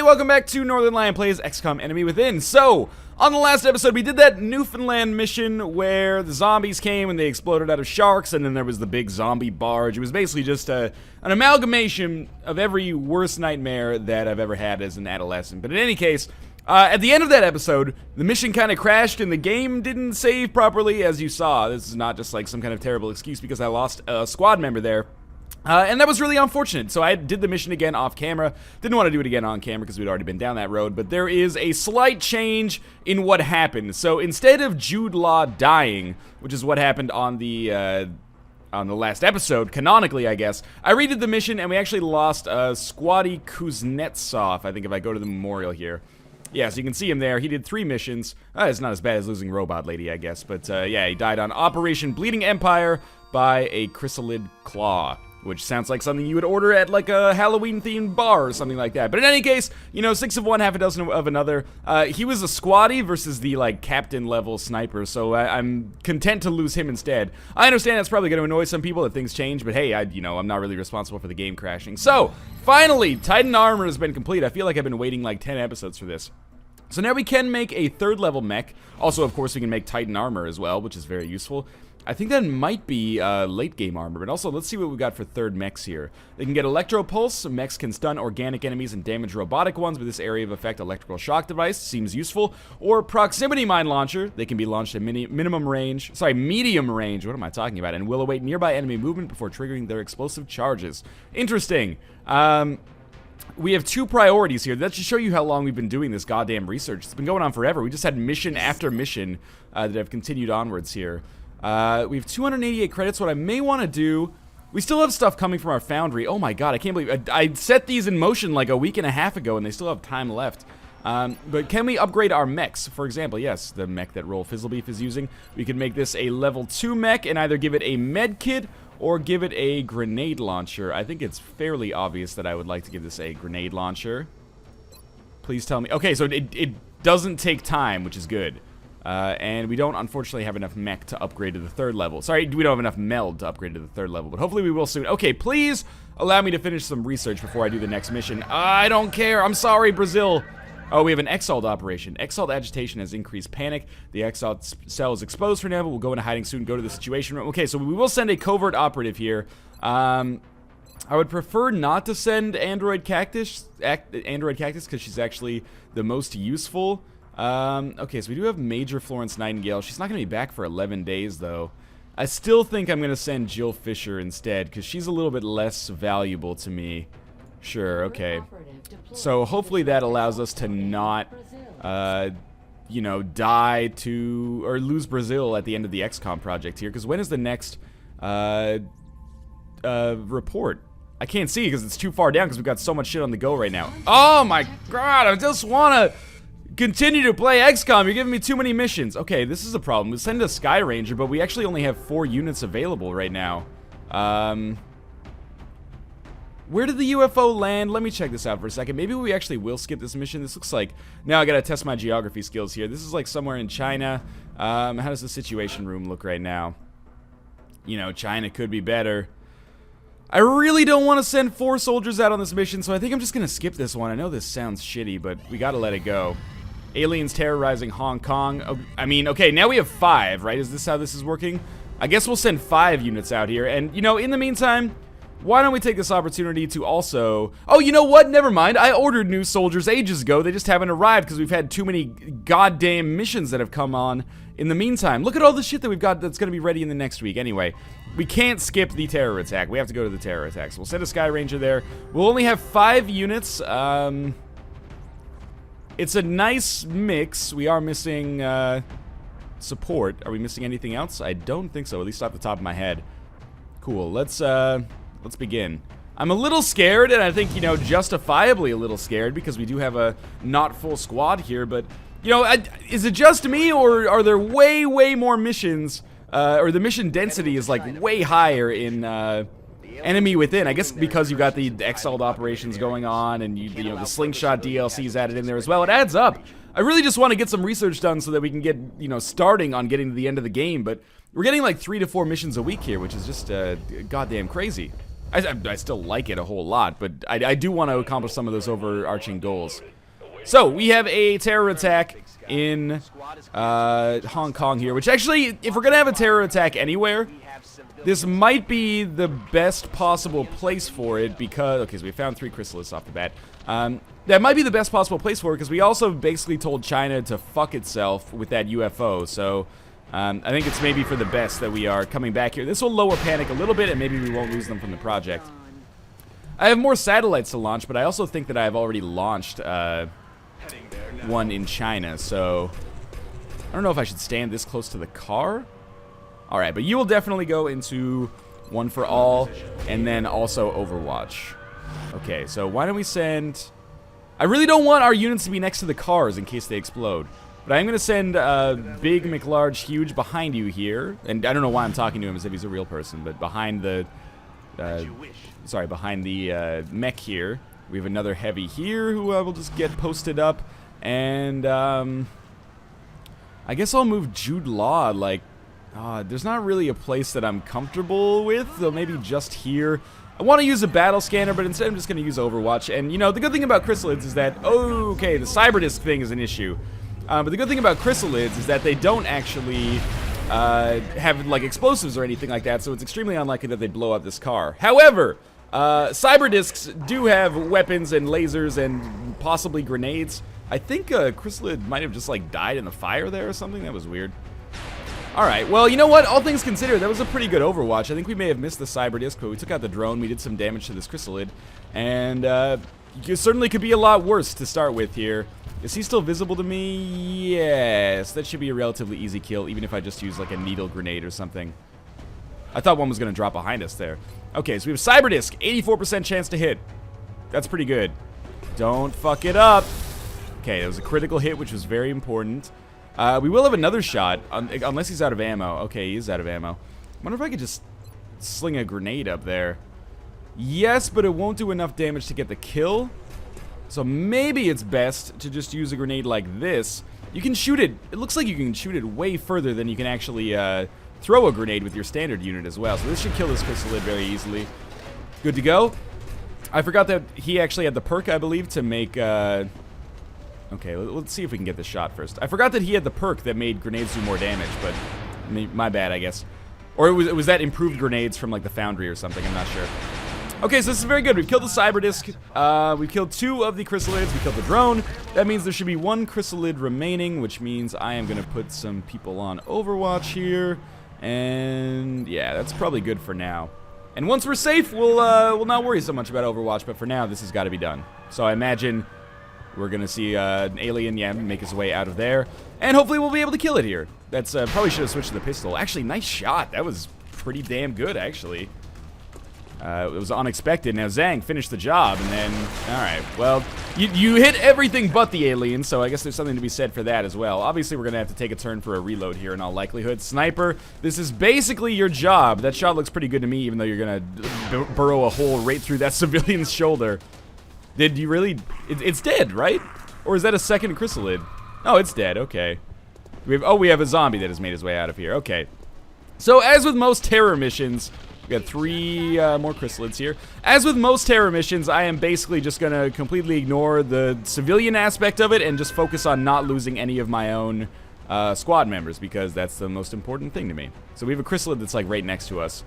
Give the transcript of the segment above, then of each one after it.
welcome back to Northern Lion Plays XCOM Enemy Within. So, on the last episode, we did that Newfoundland mission where the zombies came and they exploded out of sharks, and then there was the big zombie barge. It was basically just an amalgamation of every worst nightmare that I've ever had as an adolescent. But in any case, at the end of that episode, the mission kind of crashed and the game didn't save properly, as you saw. This is not just like some kind of terrible excuse because I lost a squad member there. And that was really unfortunate, so I did the mission again off camera. Didn't want to do it again on camera because we'd already been down that road, but there is a slight change in what happened. So instead of Jude Law dying, which is what happened on the last episode, canonically I guess, I redid the mission and we actually lost Squatty Kuznetsov, I think, if I go to the memorial here. Yeah, so you can see him there. He did 3 missions. It's not as bad as losing Robot Lady, I guess, but yeah, he died on Operation Bleeding Empire by a chrysalid claw, which sounds like something you would order at like a Halloween-themed bar or something like that. But in any case, you know, 6 of one, half a dozen of another. He was a squatty versus the, like, captain-level sniper, so I'm content to lose him instead. I understand that's probably going to annoy some people if things change, but hey, I'm not really responsible for the game crashing. So, finally, Titan Armor has been complete. I feel like I've been waiting like 10 episodes for this. So now we can make a 3rd level mech. Also, of course, we can make Titan Armor as well, which is very useful. I think that might be late game armor, but also let's see what we got for 3rd mechs here. They can get Electro Pulse. Mechs can stun organic enemies and damage robotic ones with this area of effect electrical shock device. Seems useful. Or Proximity Mine Launcher. They can be launched at medium range. What am I talking about? And will await nearby enemy movement before triggering their explosive charges. Interesting. We have 2 priorities here. That should show you how long we've been doing this goddamn research. It's been going on forever. We just had mission after mission that have continued onwards here. We have 288 credits. What I may want to do, we still have stuff coming from our foundry. Oh my god, I can't believe I set these in motion like a week and a half ago and they still have time left. But can we upgrade our mechs? For example, yes, the mech that Roll Fizzlebeef is using. We could make this a level 2 mech and either give it a med kit or give it a grenade launcher. I think it's fairly obvious that I would like to give this a grenade launcher. Please tell me. Okay, so it doesn't take time, which is good. And we don't, unfortunately, have enough mech to upgrade to the 3rd level. Sorry, we don't have enough meld to upgrade to the 3rd level, but hopefully we will soon. Okay, please allow me to finish some research before I do the next mission. I don't care. I'm sorry, Brazil. Oh, we have an Exalt operation. Exalt agitation has increased panic. The Exalt cell is exposed for now, but we'll go into hiding soon, go to the situation room. Okay, so we will send a covert operative here. I would prefer not to send Android Cactus because she's actually the most useful. Okay, so we do have Major Florence Nightingale. She's not going to be back for 11 days, though. I still think I'm going to send Jill Fisher instead, because she's a little bit less valuable to me. Sure, okay. So hopefully that allows us to not, you know, die to, or lose Brazil at the end of the XCOM project here, because when is the next, report? I can't see because it's too far down because we've got so much shit on the go right now. Oh my god, I just want to continue to play XCOM. You're giving me too many missions. Okay, this is a problem. We send a Sky Ranger, but we actually only have 4 units available right now. Where did the UFO land? Let me check this out for a second. Maybe we actually will skip this mission. This looks like... Now I gotta test my geography skills here. This is like somewhere in China. How does the Situation Room look right now? You know, China could be better. I really don't want to send 4 soldiers out on this mission, so I think I'm just gonna skip this one. I know this sounds shitty, but we gotta let it go. Aliens terrorizing Hong Kong. Oh, I mean, okay, now we have 5, right? Is this how this is working? I guess we'll send 5 units out here, and, you know, in the meantime... Why don't we take this opportunity to also... Oh, you know what? Never mind. I ordered new soldiers ages ago. They just haven't arrived because we've had too many goddamn missions that have come on in the meantime. Look at all the shit that we've got that's going to be ready in the next week. Anyway, we can't skip the terror attack. We have to go to the terror attack. So we'll send a Sky Ranger there. We'll only have 5 units. It's a nice mix. We are missing support. Are we missing anything else? I don't think so, at least off the top of my head. Cool. Let's begin. I'm a little scared, and I think, you know, justifiably a little scared, because we do have a not full squad here, but, you know, is it just me, or are there way, way more missions, or the mission density is, like, way higher in, Enemy Within? I guess because you've got the Exalt operations going on, and, you know, the Slingshot DLC's added in there as well. It adds up. I really just want to get some research done so that we can get, you know, starting on getting to the end of the game, but we're getting, like, 3 to 4 missions a week here, which is just, goddamn crazy. I still like it a whole lot, but I do want to accomplish some of those overarching goals. So, we have a terror attack in Hong Kong here, which actually, if we're going to have a terror attack anywhere, this might be the best possible place for it because... Okay, so we found 3 chrysalids off the bat. That might be the best possible place for it because we also basically told China to fuck itself with that UFO, so... I think it's maybe for the best that we are coming back here. This will lower panic a little bit, and maybe we won't lose them from the project. I have more satellites to launch, but I also think that I have already launched one in China, so... I don't know if I should stand this close to the car. Alright, but you will definitely go into One for All, and then also Overwatch. Okay, so why don't we send... I really don't want our units to be next to the cars in case they explode. But I'm going to send Big McLarge Huge behind you here. And I don't know why I'm talking to him as if he's a real person, but behind the... behind the mech here. We have another heavy here who will just get posted up. And I guess I'll move Jude Law, like... there's not really a place that I'm comfortable with, though maybe just here. I want to use a battle scanner, but instead I'm just going to use Overwatch. And, you know, the good thing about chrysalids is that... Okay, the Cyberdisk thing is an issue. But the good thing about chrysalids is that they don't actually have, like, explosives or anything like that, so it's extremely unlikely that they blow up this car. However, Cyberdisks do have weapons and lasers and possibly grenades. I think chrysalid might have just, like, died in the fire there or something. That was weird. Alright, well, you know what? All things considered, that was a pretty good Overwatch. I think we may have missed the Cyberdisk, but we took out the drone, we did some damage to this chrysalid, and it certainly could be a lot worse to start with here. Is he still visible to me? Yes, that should be a relatively easy kill, even if I just use like a needle grenade or something. I thought one was going to drop behind us there. Okay, so we have Cyberdisk, 84% chance to hit. That's pretty good. Don't fuck it up. Okay, it was a critical hit, which was very important. We will have another shot, unless he's out of ammo. Okay, he is out of ammo. I wonder if I could just sling a grenade up there. Yes, but it won't do enough damage to get the kill. So maybe it's best to just use a grenade like this. You can shoot it. It looks like you can shoot it way further than you can actually throw a grenade with your standard unit as well. So this should kill this chrysalid very easily. Good to go. I forgot that he actually had the perk, I believe, to make... Okay, let's see if we can get this shot first. I forgot that he had the perk that made grenades do more damage, but my bad, I guess. Or was that improved grenades from like the Foundry or something? I'm not sure. Okay, so this is very good. We've killed the Cyberdisk. We've killed 2 of the chrysalids. We killed the drone. That means there should be 1 chrysalid remaining, which means I am going to put some people on Overwatch here. And yeah, that's probably good for now. And once we're safe, we'll not worry so much about Overwatch, but for now, this has got to be done. So I imagine we're going to see an alien, make his way out of there. And hopefully we'll be able to kill it here. That's probably should have switched to the pistol. Actually, nice shot. That was pretty damn good, actually. It was unexpected. Now Zhang finished the job, and then... Alright, well, you hit everything but the alien, so I guess there's something to be said for that as well. Obviously, we're going to have to take a turn for a reload here in all likelihood. Sniper, this is basically your job. That shot looks pretty good to me, even though you're going to burrow a hole right through that civilian's shoulder. Did you really... It's dead, right? Or is that a second chrysalid? Oh, it's dead. Okay. We have a zombie that has made his way out of here. Okay. So, as with most terror missions... We got 3 more chrysalids here. As with most terror missions, I am basically just going to completely ignore the civilian aspect of it and just focus on not losing any of my own squad members, because that's the most important thing to me. So we have a chrysalid that's like right next to us.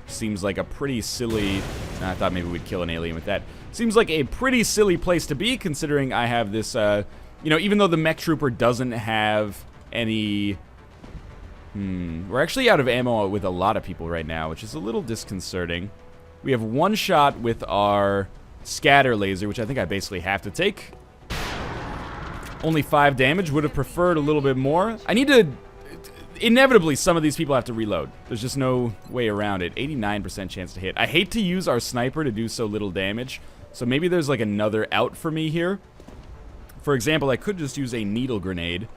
Seems like a pretty silly... I thought maybe we'd kill an alien with that. Seems like a pretty silly place to be, considering I have this, you know, even though the mech trooper doesn't have any... We're actually out of ammo with a lot of people right now, which is a little disconcerting. We have 1 shot with our scatter laser, which I think I basically have to take. Only 5 damage. Would have preferred a little bit more. I need to... Inevitably, some of these people have to reload. There's just no way around it. 89% chance to hit. I hate to use our sniper to do so little damage, so maybe there's like another out for me here. For example, I could just use a needle grenade.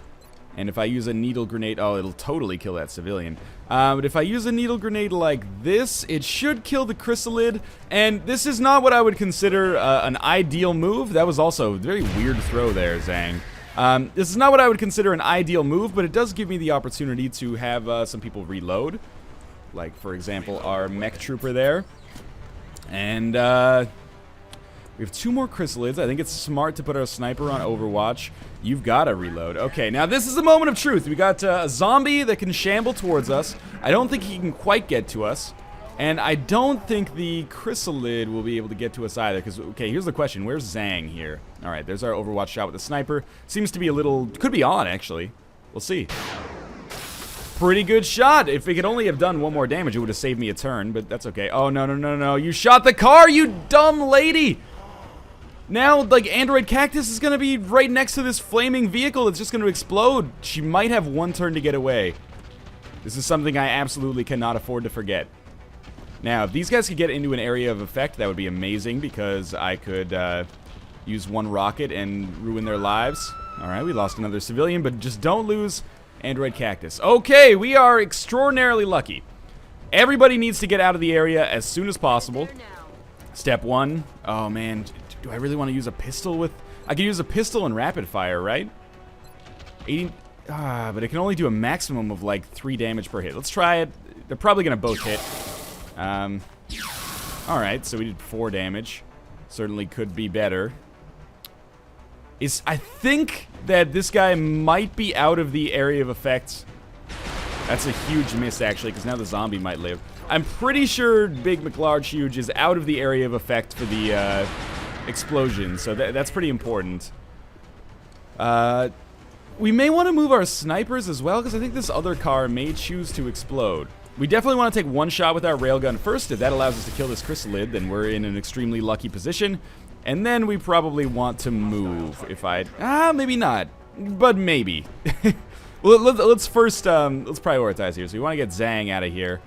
And if I use a needle grenade... Oh, it'll totally kill that civilian. But if I use a needle grenade like this, it should kill the chrysalid. And this is not what I would consider an ideal move. That was also a very weird throw there, Zhang. This is not what I would consider an ideal move, but it does give me the opportunity to have some people reload. Like, for example, our mech trooper there. And, We have 2 more chrysalids. I think it's smart to put our sniper on Overwatch. You've got to reload. Okay, now this is a moment of truth. We got a zombie that can shamble towards us. I don't think he can quite get to us. And I don't think the chrysalid will be able to get to us either. Because, okay, here's the question. Where's Zhang here? All right, there's our Overwatch shot with the sniper. Seems to be a little... Could be on, actually. We'll see. Pretty good shot. If it could only have done 1 more damage, it would have saved me a turn. But that's okay. Oh, no, no, no, no. You shot the car, you dumb lady! Now, like, Android Cactus is going to be right next to this flaming vehicle that's just going to explode. She might have 1 turn to get away. This is something I absolutely cannot afford to forget. Now, if these guys could get into an area of effect, that would be amazing because I could use 1 rocket and ruin their lives. Alright, we lost another civilian, but just don't lose Android Cactus. Okay, we are extraordinarily lucky. Everybody needs to get out of the area as soon as possible. Step 1. Oh, man. Do I really want to use a pistol with... I could use a pistol and rapid fire, right? 80... but it can only do a maximum of, like, 3 damage per hit. Let's try it. They're probably going to both hit. Alright, so we did 4 damage. Certainly could be better. I think that this guy might be out of the area of effect. That's a huge miss, actually, because now the zombie might live. I'm pretty sure Big McLarge Huge is out of the area of effect for the, explosion, so that's pretty important. We may want to move our snipers as well, because I think this other car may choose to explode. We definitely want to take 1 shot with our railgun first. If that allows us to kill this chrysalid, then we're in an extremely lucky position. And then we probably want to move. If maybe not, but maybe. Well, let's first, let's prioritize here. So we want to get Zhang out of here.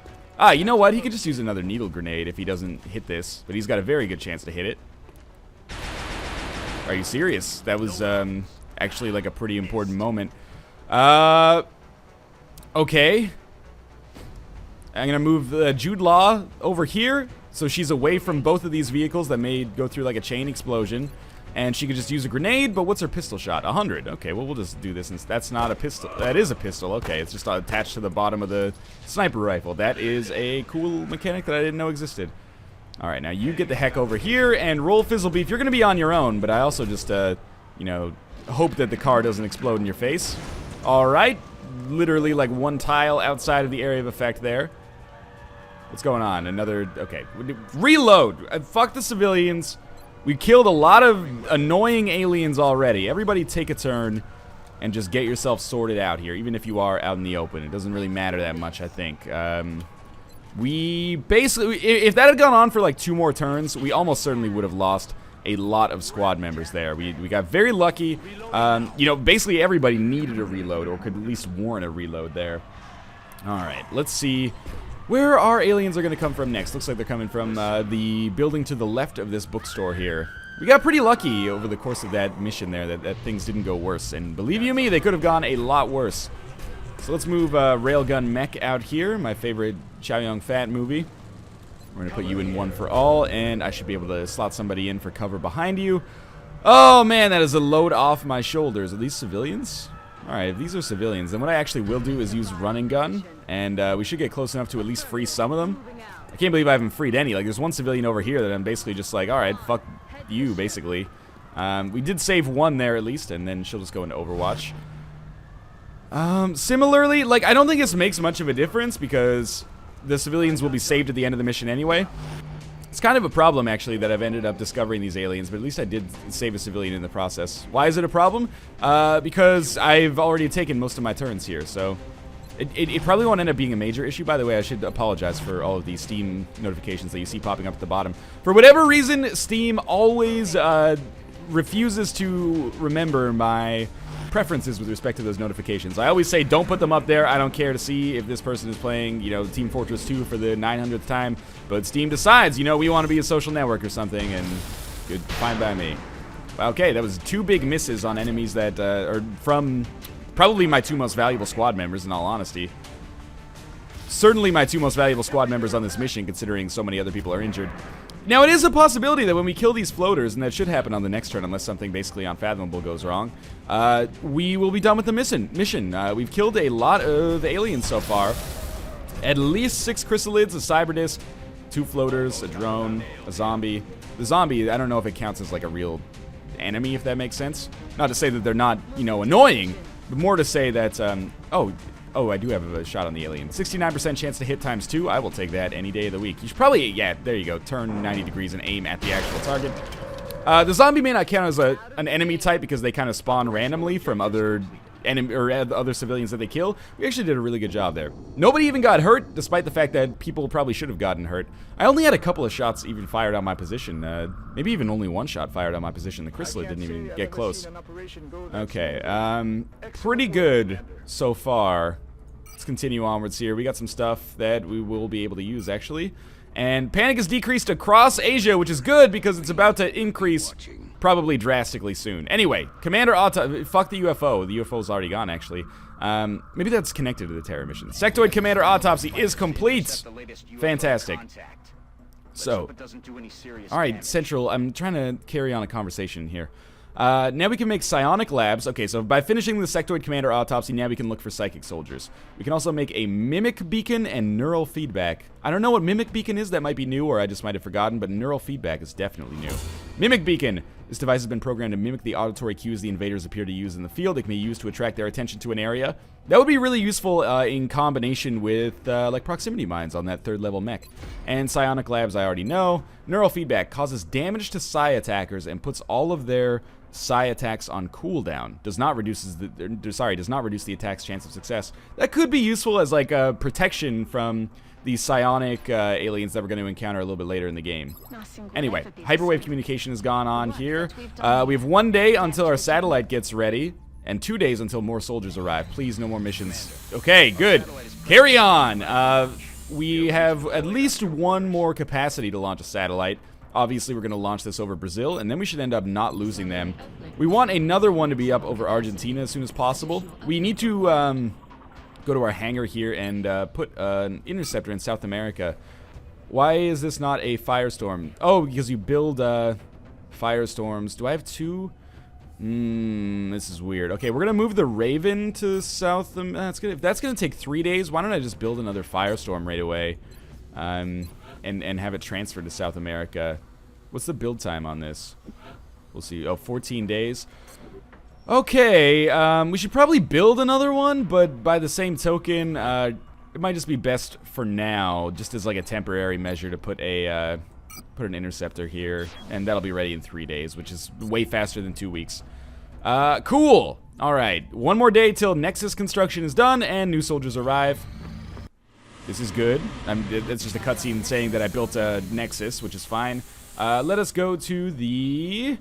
You know what? He could just use another needle grenade if he doesn't hit this, but he's got a very good chance to hit it. Are you serious? That was actually like a pretty important moment. Okay. I'm gonna move Jude Law over here, so she's away from both of these vehicles that may go through like a chain explosion. And she could just use a grenade, but what's her pistol shot? 100. Okay, well, we'll just do this. And that's not a pistol. That is a pistol. Okay, it's just attached to the bottom of the sniper rifle. That is a cool mechanic that I didn't know existed. All right, now you get the heck over here and roll Fizzle Beef. You're going to be on your own, but I also just, you know, hope that the car doesn't explode in your face. All right, literally like 1 tile outside of the area of effect there. What's going on? Another, okay. Reload. Fuck the civilians. We killed a lot of annoying aliens already. Everybody take a turn and just get yourself sorted out here, even if you are out in the open. It doesn't really matter that much, I think. We basically, if that had gone on for like 2 more turns, we almost certainly would have lost a lot of squad members there. We got very lucky. You know, basically everybody needed a reload or could at least warrant a reload there. All right, let's see. Where our aliens are going to come from next? Looks like they're coming from the building to the left of this bookstore here. We got pretty lucky over the course of that mission there that things didn't go worse. And believe you me, they could have gone a lot worse. So let's move Railgun Mech out here, my favorite Chow Yun-Fat movie. We're going to put you in 1 for all, and I should be able to slot somebody in for cover behind you. Oh man, that is a load off my shoulders. Are these civilians? Alright, if these are civilians, then what I actually will do is use running gun, and we should get close enough to at least free some of them. I can't believe I haven't freed any. Like, there's 1 civilian over here that I'm basically just like, alright, fuck you, basically. We did save 1 there at least, and then she'll just go into Overwatch. Similarly, like, I don't think this makes much of a difference because the civilians will be saved at the end of the mission anyway. It's kind of a problem, actually, that I've ended up discovering these aliens, but at least I did save a civilian in the process. Why is it a problem? Because I've already taken most of my turns here, so... It probably won't end up being a major issue. By the way, I should apologize for all of these Steam notifications that you see popping up at the bottom. For whatever reason, Steam always refuses to remember my preferences with respect to those notifications. I always say don't put them up there. I don't care to see if this person is playing, you know, Team Fortress 2 for the 900th time. But Steam decides, you know, we want to be a social network or something, and good, fine by me. Okay, that was 2 big misses on enemies that are from probably my 2 most valuable squad members, in all honesty. Certainly my 2 most valuable squad members on this mission, considering so many other people are injured. Now, it is a possibility that when we kill these floaters, and that should happen on the next turn unless something basically unfathomable goes wrong, we will be done with the mission. We've killed a lot of aliens so far. At least 6 chrysalids, a cyber disc, 2 floaters, a drone, a zombie. The zombie, I don't know if it counts as like a real enemy, if that makes sense. Not to say that they're not, you know, annoying, but more to say that, oh, I do have a shot on the alien. 69% chance to hit ×2. I will take that any day of the week. You should probably, yeah, there you go. Turn 90 degrees and aim at the actual target. The zombie may not count as an enemy type because they kind of spawn randomly from other other civilians that they kill. We actually did a really good job there. Nobody even got hurt, despite the fact that people probably should have gotten hurt. I only had a couple of shots even fired on my position. Maybe even only one shot fired on my position. The chrysalid didn't even get close. Okay, pretty good so far. Let's continue onwards here. We got some stuff that we will be able to use, actually. And panic is decreased across Asia, which is good because it's about to increase probably drastically soon. Anyway, Commander fuck the UFO. The UFO's already gone, actually. Maybe that's connected to the terror mission. Sectoid Commander autopsy is complete. Fantastic. So, alright, Central, I'm trying to carry on a conversation here. Now we can make psionic labs. Okay, so by finishing the Sectoid Commander autopsy, now we can look for psychic soldiers. We can also make a mimic beacon and neural feedback. I don't know what mimic beacon is. That might be new, or I just might have forgotten, but neural feedback is definitely new. Mimic beacon. This device has been programmed to mimic the auditory cues the invaders appear to use in the field. It can be used to attract their attention to an area. That would be really useful in combination with like proximity mines on that 3rd level mech. And psionic labs I already know. Neural feedback causes damage to psi attackers and puts all of their psi attacks on cooldown. Does not reduce the attack's chance of success. That could be useful as like a protection from these psionic aliens that we're going to encounter a little bit later in the game. Anyway, hyperwave communication has gone on here. We have 1 day until our satellite gets ready, and 2 days until more soldiers arrive. Please, no more missions. Okay, good. Carry on. We have at least one more capacity to launch a satellite. Obviously, we're going to launch this over Brazil, and then we should end up not losing them. We want another one to be up over Argentina as soon as possible. We need to go to our hangar here and put an interceptor in South America. Why is this not a firestorm? Oh, because you build firestorms. Do I have 2? This is weird. Okay, we're going to move the Raven to South America. If that's going to take 3 days, why don't I just build another firestorm right away? And have it transferred to South America. What's the build time on this? We'll see. Oh, 14 days. Okay, we should probably build another one, but by the same token, it might just be best for now, just as like a temporary measure to put an interceptor here, and that'll be ready in 3 days, which is way faster than 2 weeks. Cool. All right, 1 more day till Nexus construction is done and new soldiers arrive. This is good. It's just a cutscene saying that I built a Nexus, which is fine. Let us go to the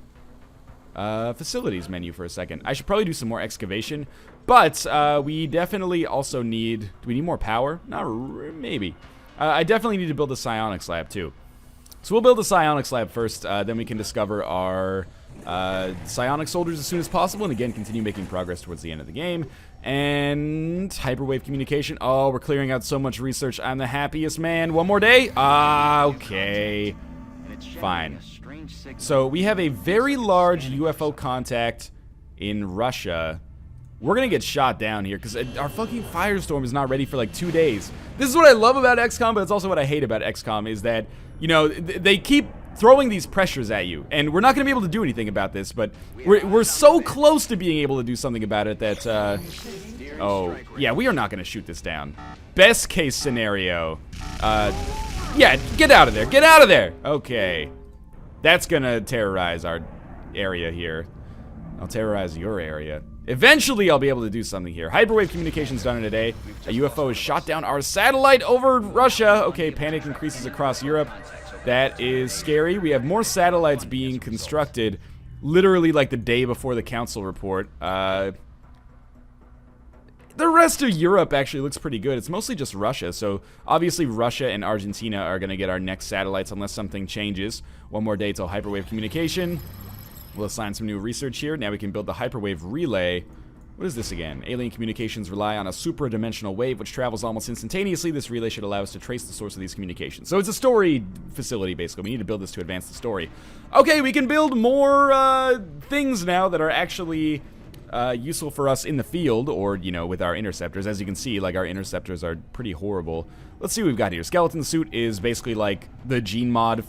facilities menu for a second. I should probably do some more excavation, but we definitely also need... Do we need more power? Maybe. I definitely need to build a psionics lab, too. So we'll build a psionics lab first, then we can discover our psionic soldiers as soon as possible, and again, continue making progress towards the end of the game. And hyperwave communication. Oh, we're clearing out so much research. I'm the happiest man. 1 more day? Okay. Fine. So we have a very large UFO contact in Russia. We're gonna get shot down here because our fucking firestorm is not ready for like 2 days. This is what I love about XCOM, but it's also what I hate about XCOM is that, you know, they keep throwing these pressures at you, and we're not going to be able to do anything about this, but we're so close to being able to do something about it that, oh, yeah, we are not going to shoot this down. Best case scenario, yeah, get out of there, get out of there! Okay, that's going to terrorize our area here. I'll terrorize your area. Eventually, I'll be able to do something here. Hyperwave communication's done in a day. A UFO has shot down our satellite over Russia. Okay, panic increases across Europe. That is scary. We have more satellites being constructed literally like the day before the council report. The rest of Europe actually looks pretty good. It's mostly just Russia, so obviously Russia and Argentina are going to get our next satellites unless something changes. 1 more day till hyperwave communication. We'll assign some new research here. Now we can build the hyperwave relay. What is this again? Alien communications rely on a supradimensional wave which travels almost instantaneously. This relay should allow us to trace the source of these communications. So it's a story facility, basically. We need to build this to advance the story. Okay, we can build more things now that are actually useful for us in the field or, you know, with our interceptors. As you can see, like, our interceptors are pretty horrible. Let's see what we've got here. Skeleton Suit is basically like the gene mod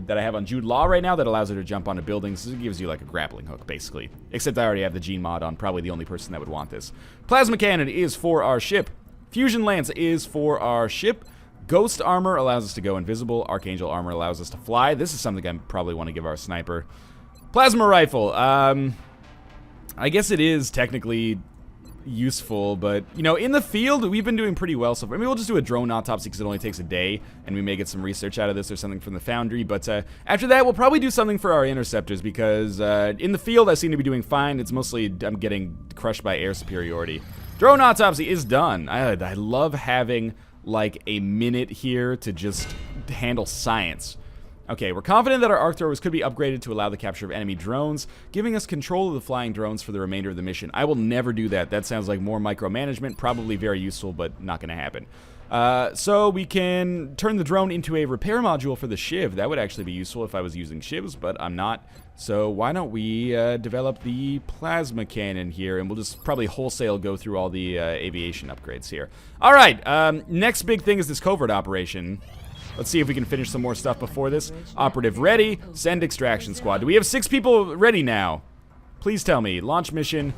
that I have on Jude Law right now that allows her to jump onto buildings. So it gives you like a grappling hook, basically. Except I already have the gene mod on probably the only person that would want this. Plasma Cannon is for our ship. Fusion Lance is for our ship. Ghost Armor allows us to go invisible. Archangel Armor allows us to fly. This is something I probably want to give our sniper. Plasma Rifle. I guess it is technically useful, but, you know, in the field, we've been doing pretty well so far. Maybe we'll just do a drone autopsy because it only takes a day, and we may get some research out of this or something from the Foundry, but after that, we'll probably do something for our interceptors because in the field, I seem to be doing fine. It's mostly I'm getting crushed by air superiority. Drone autopsy is done. I love having, like, a minute here to just handle science. Okay, we're confident that our arc throwers could be upgraded to allow the capture of enemy drones, giving us control of the flying drones for the remainder of the mission. I will never do that. That sounds like more micromanagement, probably very useful, but not going to happen. So we can turn the drone into a repair module for the Shiv. That would actually be useful if I was using Shivs, but I'm not. So why don't we develop the plasma cannon here, and we'll just probably wholesale go through all the aviation upgrades here. All right, next big thing is this covert operation. Let's see if we can finish some more stuff before this. Operative ready. Send extraction squad. Do we have 6 people ready now? Please tell me. Launch mission.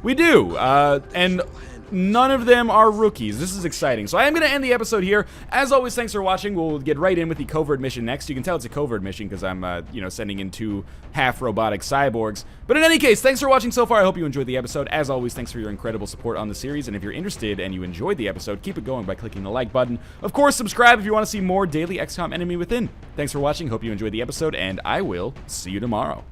We do. And none of them are rookies. This is exciting. So I am going to end the episode here. As always, thanks for watching. We'll get right in with the covert mission next. You can tell it's a covert mission because I'm, you know, sending in 2 half-robotic cyborgs. But in any case, thanks for watching so far. I hope you enjoyed the episode. As always, thanks for your incredible support on the series. And if you're interested and you enjoyed the episode, keep it going by clicking the like button. Of course, subscribe if you want to see more daily XCOM Enemy Within. Thanks for watching. Hope you enjoyed the episode, and I will see you tomorrow.